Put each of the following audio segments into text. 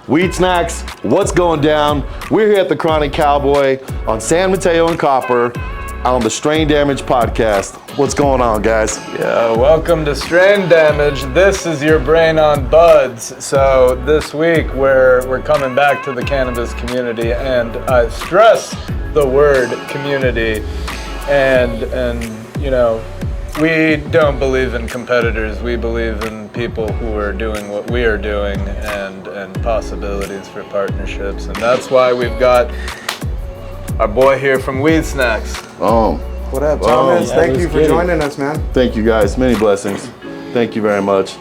Weed Snacks, what's going down? We're here at the Chronic Cowboy on San Mateo and Copper on the Strain Damage podcast. What's going on, guys? Yeah, welcome to Strain Damage. This is your brain on buds. So this week we're coming back to the cannabis community, and I stress the word community. And you know, we don't believe in competitors. We believe in people who are doing what we are doing, and possibilities for partnerships. And that's why we've got our boy here from Weed Snacks. What up, Thomas? Thank you for joining us, man. Thank you, guys. Many blessings. Thank you very much.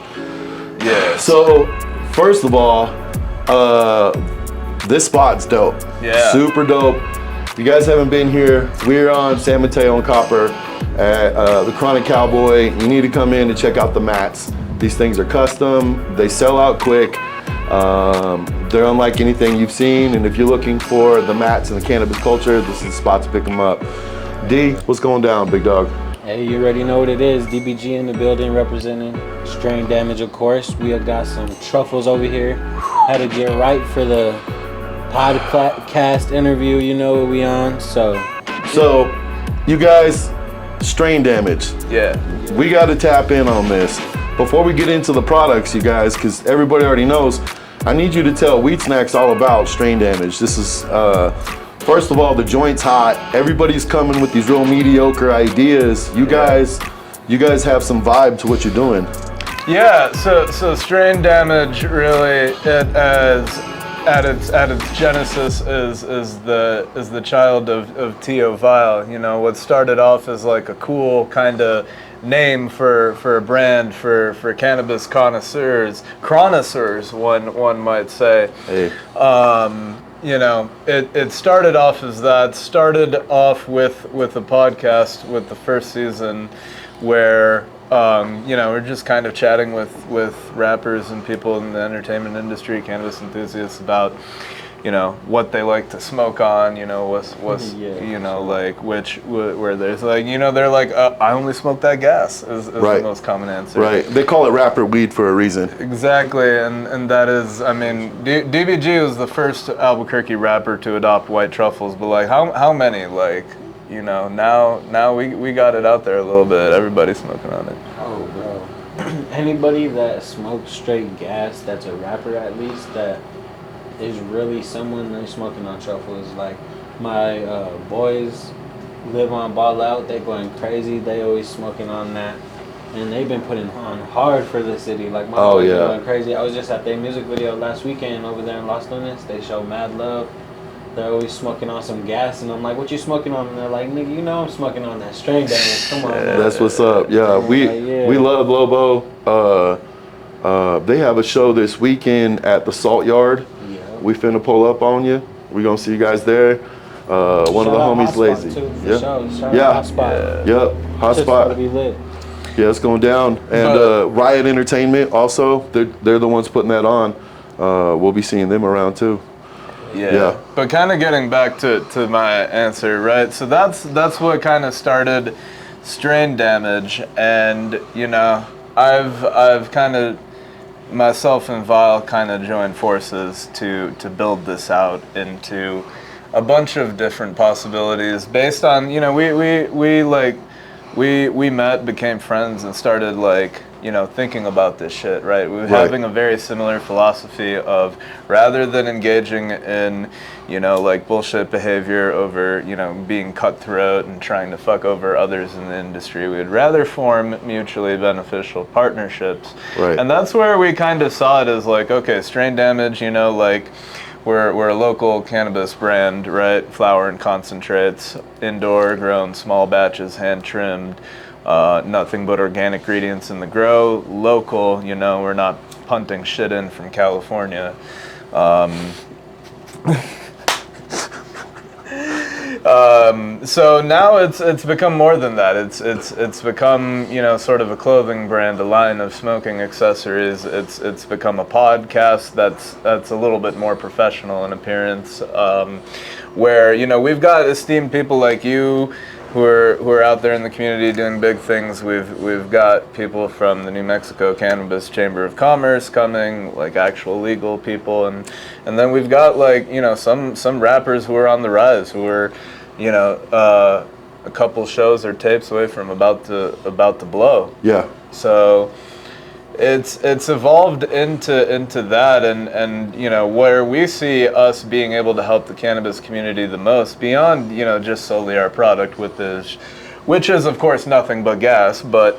Yeah. So, first of all, this spot's dope. Yeah. Super dope. If you guys haven't been here, we're on San Mateo and Copper at the Chronic Cowboy. You need to come in and check out the mats. These things are custom. They sell out quick. They're unlike anything you've seen. And if you're looking for the mats and the cannabis culture, this is the spot to pick them up. D, what's going down, big dog? Hey, you already know what it is. DBG in the building representing Strain Damage, of course. We have got some truffles over here. Had to get right for the PodCast interview, you know what we on. So you guys, Strain Damage. Yeah. We got to tap in on this. Before we get into the products, you guys, because everybody already knows, I need you to tell Weed Snacks all about Strain Damage. This is, first of all, the joint's hot. Everybody's coming with these real mediocre ideas. You guys have some vibe to what you're doing. Yeah, so Strain Damage really, at its genesis is the child of Tio Vile. You know, what started off as like a cool kind of name for a brand for cannabis connoisseurs, one might say. Hey. You know, it started off as that. Started off with a podcast with the first season, where you know, we're just kind of chatting with rappers and people in the entertainment industry, cannabis enthusiasts, about, you know, what they like to smoke on. You know, what's you know, like where there's like, you know, they're like, I only smoke that gas is Right. the most common answer. Right. They call it rapper weed for a reason. Exactly, and that is, I mean, DBG was the first Albuquerque rapper to adopt white truffles, but like, how many, like, you know, now we got it out there a little bit. Everybody's smoking on it. oh, bro. Anybody that smokes straight gas, that's a rapper at least, that is really someone that's smoking on truffles. Like, my boys live on Ball Out. They going crazy. They always smoking on that. And they've been putting on hard for the city. Like, my boys are going crazy. I was just at their music video last weekend over there in Los Lunas. They show mad love. They're always smoking on some gas, and I'm like, what you smoking on? And they're like, nigga, you know I'm smoking on that Strain Damage. Come on, man. That's what's up. Yeah, we love Lobo. They have a show this weekend at the Salt Yard. Yeah. We finna pull up on you. We're gonna see you guys there. One of the homies, Lazy. Yeah. Shout out Hot Spot. Yep. Hot Just Spot. gotta be lit. Yeah, it's going down. And Riot Entertainment also. They're the ones putting that on. We'll be seeing them around too. Yeah. But kind of getting back to my answer, right? So that's what kind of started Strain Damage, and you know, I've kind of, myself and Vile kind of joined forces to build this out into a bunch of different possibilities based on, you know, we met, became friends, and started, like, you know, thinking about this shit, right? We were having a very similar philosophy of, rather than engaging in, you know, like, bullshit behavior over, you know, being cutthroat and trying to fuck over others in the industry, we would rather form mutually beneficial partnerships. Right. And that's where we kind of saw it as, like, okay, Strain Damage, you know, like, we're a local cannabis brand, right? Flower and concentrates, indoor grown, small batches, hand trimmed, nothing but organic ingredients in the grow, local, you know, we're not punting shit in from California. So now it's become more than that. It's become, you know, sort of a clothing brand, a line of smoking accessories. It's become a podcast that's a little bit more professional in appearance, where, you know, we've got esteemed people like you, who are out there in the community doing big things. We've got people from the New Mexico Cannabis Chamber of Commerce coming, like actual legal people, and then we've got like, you know, some rappers who are on the rise, who are, you know, a couple shows or tapes away from about to blow. Yeah. So it's evolved into that, and you know, where we see us being able to help the cannabis community the most, beyond, you know, just solely our product, which is of course nothing but gas, but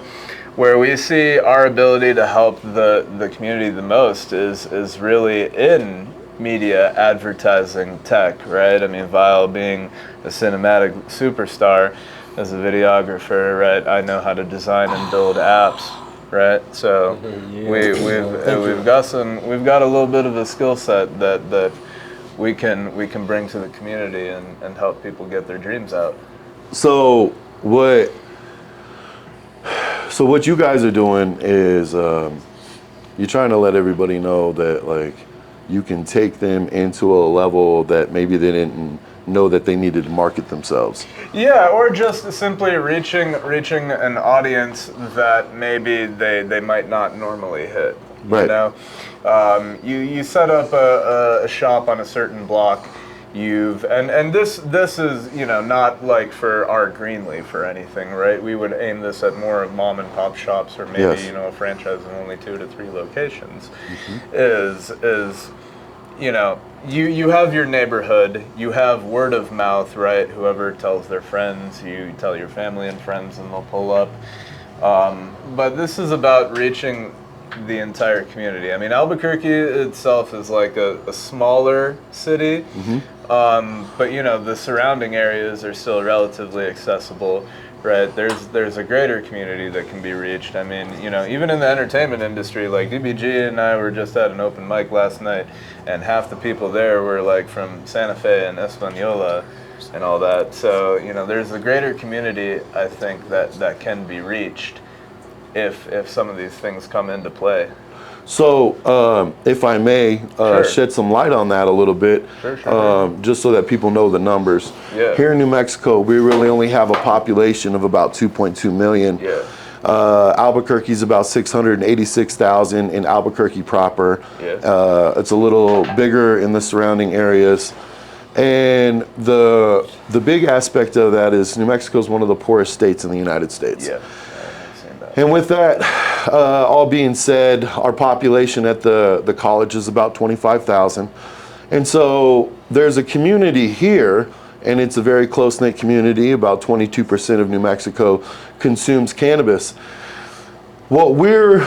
where we see our ability to help the community the most is really in media, advertising, tech, right? I mean, Vile being a cinematic superstar, as a videographer, right? I know how to design and build apps, right? So we've got a little bit of a skill set that we can bring to the community and help people get their dreams out. So what you guys are doing is you're trying to let everybody know that, like, you can take them into a level that maybe they didn't know that they needed to market themselves. Yeah, or just simply reaching an audience that maybe they might not normally hit. Right. You know, you set up a shop on a certain block. And this is, you know, not like for our Greenleaf or anything, right? We would aim this at more mom and pop shops, or maybe, yes, you know, a franchise of only 2 to 3 locations. Mm-hmm. Is you know, you have your neighborhood, you have word of mouth, right? Whoever tells their friends, you tell your family and friends, and they'll pull up. But this is about reaching the entire community. I mean, Albuquerque itself is like a smaller city, mm-hmm, but you know, the surrounding areas are still relatively accessible, right? There's a greater community that can be reached. I mean, you know, even in the entertainment industry, like DBG and I were just at an open mic last night, and half the people there were like from Santa Fe and Española and all that. So, you know, there's a greater community, I think, that can be reached if some of these things come into play. So, if I may Sure. shed some light on that a little bit, Sure. just so that people know the numbers. Yeah. Here in New Mexico, we really only have a population of about 2.2 million. Yeah. Albuquerque's about 686,000 in Albuquerque proper. Yeah. It's a little bigger in the surrounding areas. And the big aspect of that is New Mexico is one of the poorest states in the United States. Yeah. I've seen that. And with that, all being said, our population at the college is about 25,000. And so there's a community here, and it's a very close-knit community. About 22% of New Mexico consumes cannabis. What we're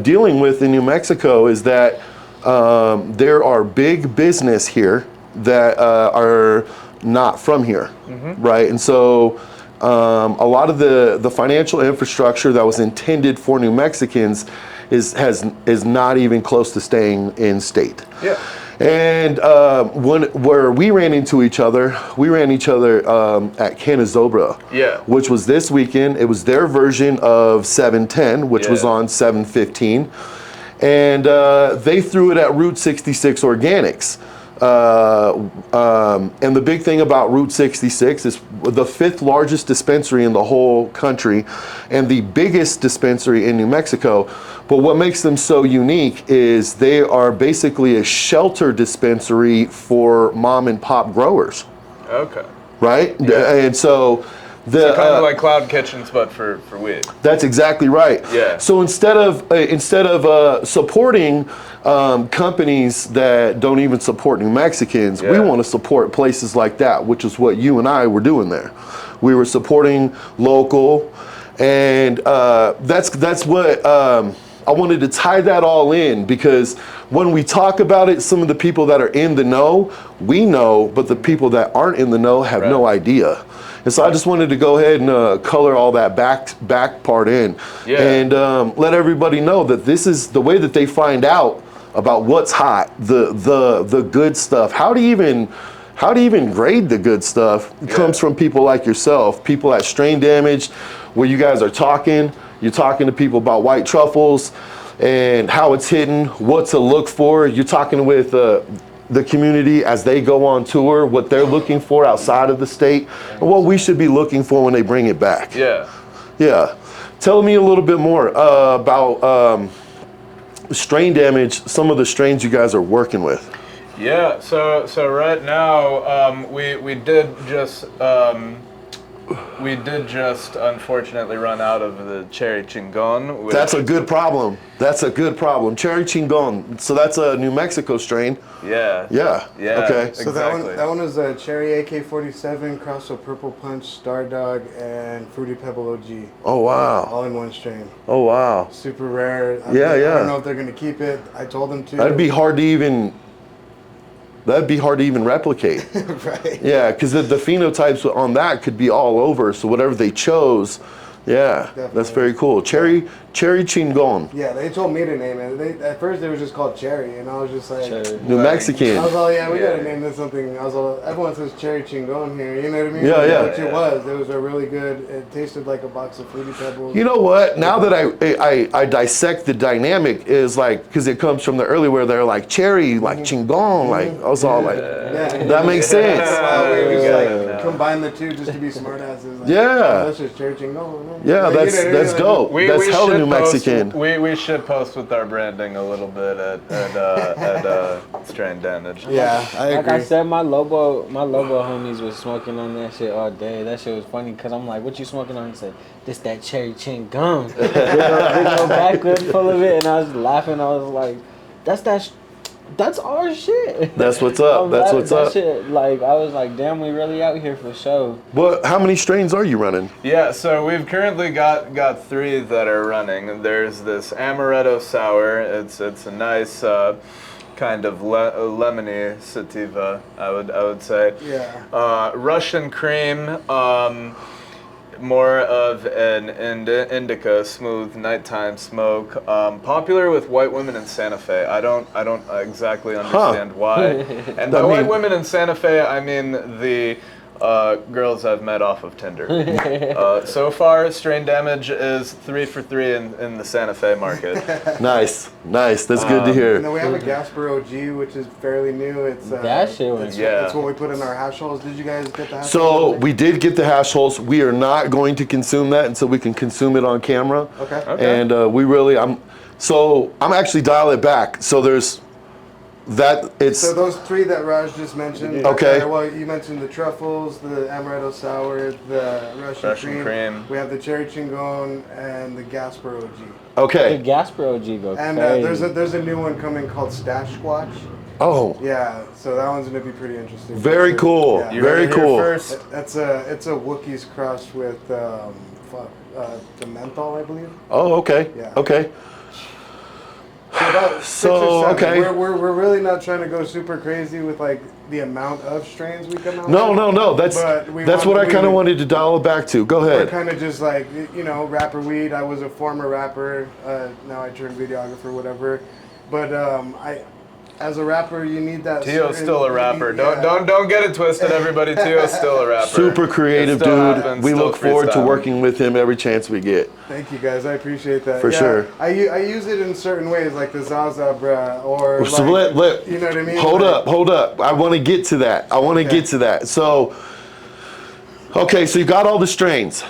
dealing with in New Mexico is that there are big business here that are not from here, right? And so a lot of the financial infrastructure that was intended for New Mexicans is not even close to staying in state. Yeah. And where we ran into each other at Canazobra, Yeah. which was this weekend. It was their version of 710, which was Yeah. on 715, and they threw it at Route 66 Organics. And the big thing about Route 66 is the 5th largest dispensary in the whole country and the biggest dispensary in New Mexico. But what makes them so unique is they are basically a shelter dispensary for mom and pop growers, Okay. right? Yeah. And so So kind of like cloud kitchens, but for weed. that's exactly right. Yeah. So instead of supporting companies that don't even support New Mexicans, we Yeah. want to support places like that, which is what you and I were doing there. We were supporting local, and that's what I wanted to tie that all in, because when we talk about it, some of the people that are in the know, we know, but the people that aren't in the know have no idea. And so I just wanted to go ahead and color all that back part in, Yeah. and let everybody know that this is the way that they find out about what's hot, the good stuff. How to even grade the good stuff comes from people like yourself, people at Strain Damage, where you guys are talking. You're talking to people about white truffles and how it's hidden, what to look for. You're talking with the community as they go on tour, what they're looking for outside of the state, and what we should be looking for when they bring it back. Yeah. Yeah. Tell me a little bit more about strain damage, some of the strains you guys are working with. Yeah, so right now we did just unfortunately run out of the cherry chingon. That's a good problem. That's a good problem. Cherry chingon. So that's a New Mexico strain. Yeah. Yeah. Yeah. Okay. So Exactly. that one is a cherry AK-47 crossed with Purple Punch, Star Dog, and Fruity Pebble OG. Oh wow. All in one strain. Oh wow. Super rare. I Yeah. don't know if they're gonna keep it. I told them to. That'd be hard to even replicate. Right. Yeah, because the phenotypes on that could be all over. So whatever they chose, yeah, that's Definitely. very cool. Cherry chingon. Yeah, they told me to name it. At first it was just called Cherry, and I was just like, Cherry. New Mexican. I was all, yeah, we Yeah. gotta name this something. I was all, everyone says Cherry Chingon here, you know what I mean? Yeah, yeah. Which it was. It was a really good, it tasted like a box of Fruity Pebbles. You know what? Now that I dissect the dynamic, is like, because it comes from the early where they're like cherry, like chingon, like I was all like, Yeah. that makes sense. Wow, we just Yeah. like combine the two just to be smartasses. Like, Yeah. oh, that's just Cherry Chingon. Yeah, Like, that's you know, like, dope. That's hella should New Mexican. We should post with our branding a little bit at Strain Damage. Yeah, I Like I agree. said, my Lobo homies was smoking on that shit all day. That shit was funny because I'm like, "What you smoking on?" He said, "This that cherry chin gum." Big old backward full of it, and I was laughing. I was like, "That's our shit." That's what's up. That's what's that up. Shit, like I was like, "Damn, we really out here for show." How many strains are you running? Yeah, so we've currently got 3 that are running. There's this amaretto sour. It's a nice kind of lemony sativa, I would say. Yeah. Russian cream, more of an indica, smooth nighttime smoke. Popular with white women in Santa Fe. I don't exactly understand why. And by white women in Santa Fe, I mean the girls I've met off of Tinder. So far, Strain Damage is 3 for 3 in the Santa Fe market. Nice. That's good to And hear. then we have a Gasper OG, which is fairly new. It's That shit was- it's what we put in our hash holes. Did you guys get the hash So holes? we did get the hash holes. We are not going to consume that until we can consume it on camera. Okay. And I'm actually dial it back. So there's that. It's So those 3 that Raj just mentioned. Okay. Well, you mentioned the truffles, the amaretto sour, the Russian cream. We have the cherry chingon and the Gasper OG. The okay. Gasper OG go And crazy. there's a new one coming called Stash Squatch. Oh, Yeah, so that one's gonna be pretty interesting. very cool. Yeah. You Very heard it here cool. first. It's a Wookiees crossed with the menthol, I believe. Oh, okay. Yeah. Okay. So about 6 So, or 7. okay. We're really not trying to go super crazy with like the amount of strains we come out No. with. That's But we what I kind of wanted to dial it back to. Go We're ahead. kind of just like, rapper weed. I was a former rapper. Now I turn videographer, whatever. But as a rapper, you need that. Tio's still a rapper. Yeah. Don't get it twisted, everybody. Tio's still a rapper. Super creative It still dude. happens, We still look forward to freestyling. working with him every chance we get. Thank you guys, I appreciate that. For sure. I use it in certain ways, like the Zaza, bruh, or So like, let you know what I mean? Hold Like, up. I want to get to that. So, okay, so you got all the strains.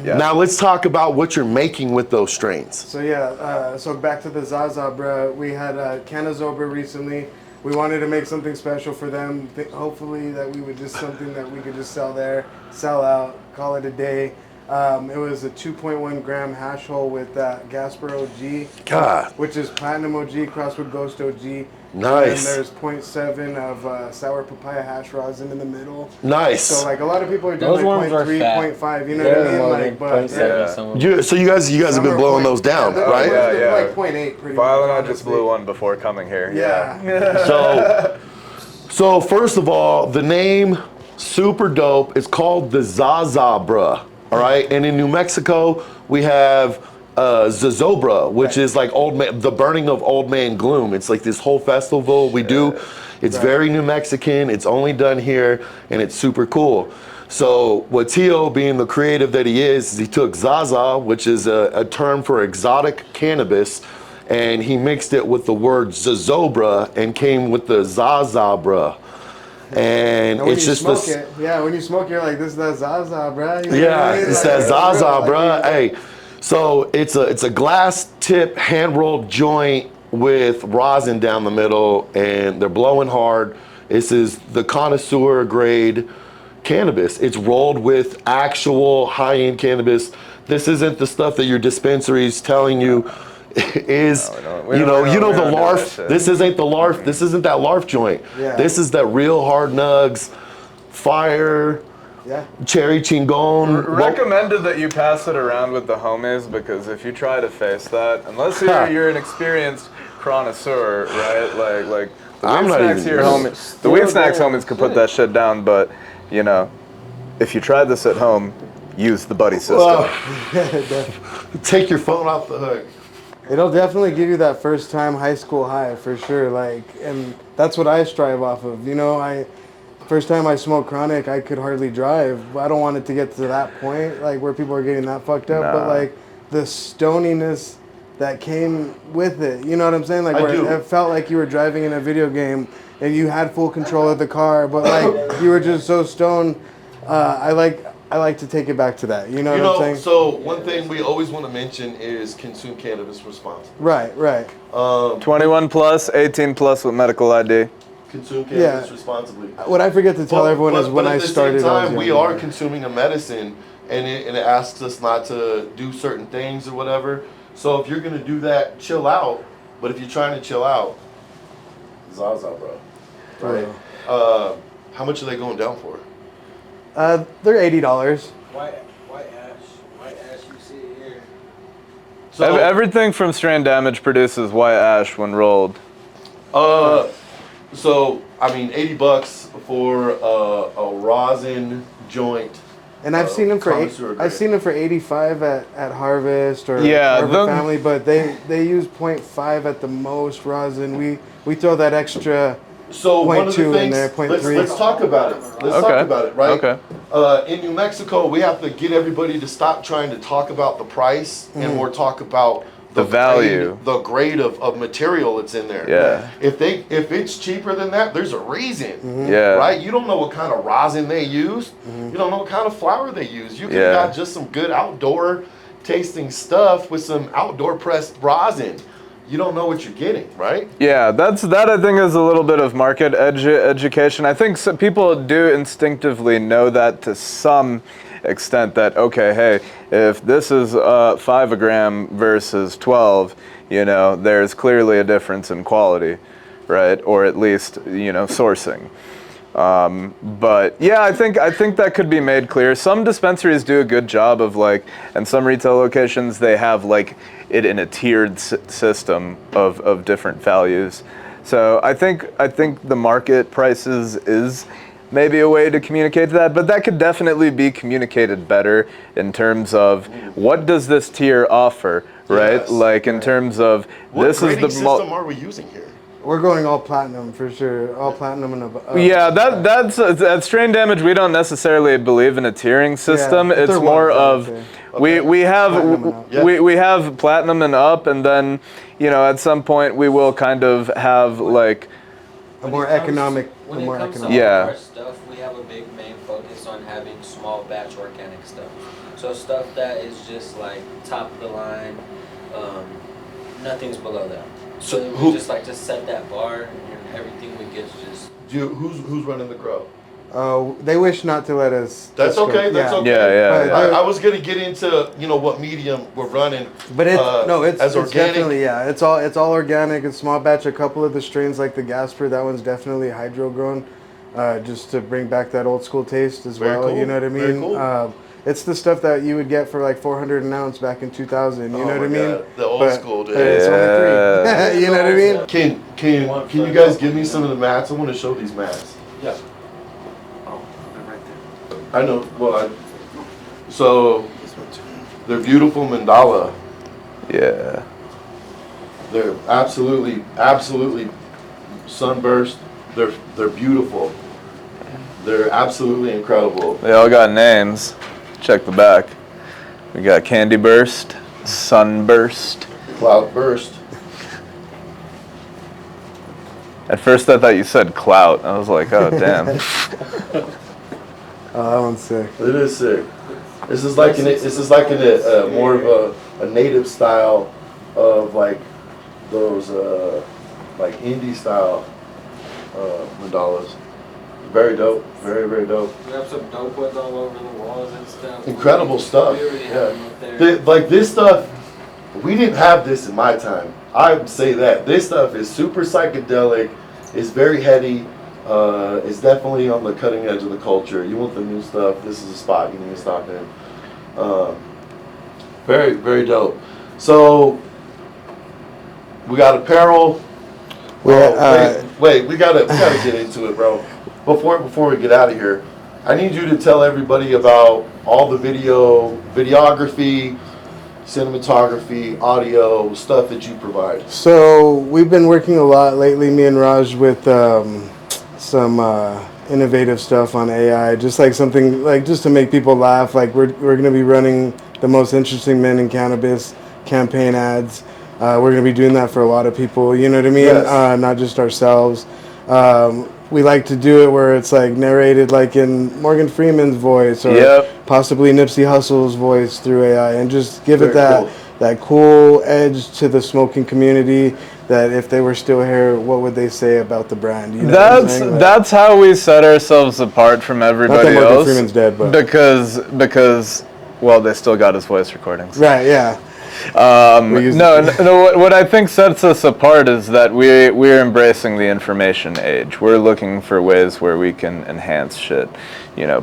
Yeah. Now let's talk about what you're making with those strains. So yeah, so back to the Zaza, bruh. We had Canazobra recently. We wanted to make something special for them. Hopefully that we would just something that we could just sell there, sell out, call it a day. It was a 2.1 gram hash hole with Gasper OG, God. which is Platinum OG crossed with Ghost OG. Nice. And there's 0.7 of sour papaya hash rosin in the middle. Nice. So like a lot of people are doing Those like ones are 0.3, fat. 0.5. You know They're what I mean? more Like, than but 0.7, some of them. So you guys have been blowing those down, they're right? they're Yeah. like 0.8 pretty Vile much. and I just honestly. blew one before coming here. Yeah. So first of all, the name super dope. It's called the Zaza, bruh. All right, and in New Mexico we have Zazobra, which is like the burning of Old Man Gloom. It's like this whole festival we do. It's very New Mexican. It's only done here, and it's super cool. So what Tio, being the creative that he is he took Zaza, which is a term for exotic cannabis, and he mixed it with the word zozobra and came with the zazabra. And when it's you just smoke this. it, when you smoke, you're like, this is that Zaza, bruh. You know what Yeah, I mean? it's Like, that Zaza, real. bruh. Like, Hey, so it's a glass tip hand rolled joint with rosin down the middle, and they're blowing hard. This is the connoisseur grade cannabis. It's rolled with actual high end cannabis. This isn't the stuff that your dispensaries telling you is, we don't the do that LARF. shit. This isn't the LARF. This isn't that LARF joint. Yeah. This is that real hard nugs, fire. Yeah. Cherry chingon. Recommended that you pass it around with the homies, because if you try to face that, unless you're an experienced connoisseur, right? Like the I'm weed not snacks even- here, homies. The weed snacks homies could put that shit down, but if you tried this at home, use the buddy system. Well, take your phone off the hook. It'll definitely give you that first time high school high for sure. Like, and that's what I strive off of. First time I smoked chronic, I could hardly drive. I don't want it to get to that point, like where people are getting that fucked up. But like the stoniness that came with it, you know what I'm saying? Like where it felt like you were driving in a video game and you had full control of the car, but like you were just so stoned. I like to take it back to that. You know what I'm saying? So one thing we always want to mention is consume cannabis responsibly. Right. 21 plus, 18 plus with medical ID. Consume cannabis responsibly. What I forget to tell everyone is when I started. At the same time, we are consuming a medicine, and it asks us not to do certain things or whatever. So if you're gonna do that, chill out. But if you're trying to chill out, Zaza, bro. Right? How much are they going down for? They're $80. White ash, you see it here. So Everything from Strain Damage produces white ash when rolled. So I mean, $80 for a rosin joint. And I've seen them for I've seen them for 85 at Harvest or River Family, but they use 0.5 at the most rosin. We throw that extra. So one of the 0.2 things, in there, 0.3. let's talk about it. Let's talk about it, right? Okay. In New Mexico, we have to get everybody to stop trying to talk about the price and more talk about the value, the grade of material that's in there. Yeah. If it's cheaper than that, there's a reason. Yeah. Right? You don't know what kind of rosin they use. You don't know what kind of flour they use. You could have got just some good outdoor tasting stuff with some outdoor pressed rosin. You don't know what you're getting, right? Yeah, that I think is a little bit of market education. I think some people do instinctively know that to some extent, that okay, hey, if this is 5 a gram versus 12, there's clearly a difference in quality, right? Or at least sourcing. But yeah, I think that could be made clear. Some dispensaries do a good job of and some retail locations, they have it in a tiered system of different values. So I think the market prices is maybe a way to communicate that, but that could definitely be communicated better in terms of what does this tier offer, right? Yes. In terms of what grading system are we using here? We're going all platinum for sure. All platinum and above. Yeah, that's at Strain Damage. We don't necessarily believe in a tiering system. Yeah, it's more of we have we have platinum and up, and then at some point we will kind of have a more economic. When it comes to our stuff, we have a big main focus on having small batch organic stuff. So stuff that is just top of the line. Nothing's below that. So we just like to set that bar, and everything we get is just. Who's running the grow? They wish not to let us. That's okay. That's okay. Yeah. I was gonna get into what medium we're running. But it's organic. Definitely it's all organic. It's small batch. A couple of the strains like the Gasper, that one's definitely hydro grown, just to bring back that old school taste as well. Cool. You know what I mean? Very cool. It's the stuff that you would get for 400 an ounce back in 2000. You know what I mean? God. The old school days. It's only 3. You know what I mean? Can you guys give me some of the mats? I want to show these mats. Yeah. I know. Well, so they're beautiful mandala. Yeah. They're absolutely sunburst. They're beautiful. They're absolutely incredible. They all got names. Check the back. We got Candy Burst, Sunburst, Cloud Burst. At first I thought you said clout. I was like, oh damn. Oh, that one's sick. It is sick. This is like more of a native style of like those like indie style mandalas. Very dope. Very, very dope. We have some dope ones all over the walls and stuff. Incredible stuff. We already have them up there. Like this stuff, we didn't have this in my time. I would say that. This stuff is super psychedelic. It's very heady. It's definitely on the cutting edge of the culture. You want the new stuff, this is a spot you need to stop in. Very, very dope. So, we got apparel. Wait, we gotta get into it, bro. Before we get out of here, I need you to tell everybody about all the videography, cinematography, audio, stuff that you provide. So we've been working a lot lately, me and Raj, with some innovative stuff on AI, just like something like just to make people laugh. Like we're gonna be running the most interesting men in cannabis campaign ads. We're gonna be doing that for a lot of people. You know what I mean? Yes. Not just ourselves. We like to do it where it's like narrated like in Morgan Freeman's voice or possibly Nipsey Hussle's voice through AI, and just give it that cool edge to the smoking community. That if they were still here, what would they say about the brand? You know That's how we set ourselves apart from everybody not that Morgan else. Freeman's dead, but because well, they still got his voice recordings. right, yeah. What I think sets us apart is that we're embracing the information age. We're looking for ways where we can enhance shit,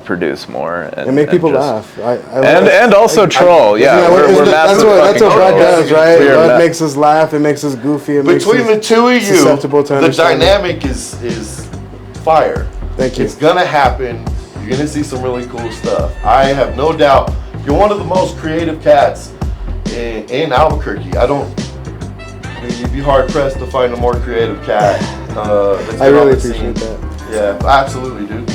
produce more and make people laugh. And also troll. That's what Brad does, right? It makes us laugh. It makes us goofy. Between the two of you, the dynamic is fire. Thank you. It's gonna happen. You're gonna see some really cool stuff. I have no doubt. You're one of the most creative cats in Albuquerque. You'd be hard pressed to find a more creative cat. I really appreciate that. Yeah, absolutely, dude.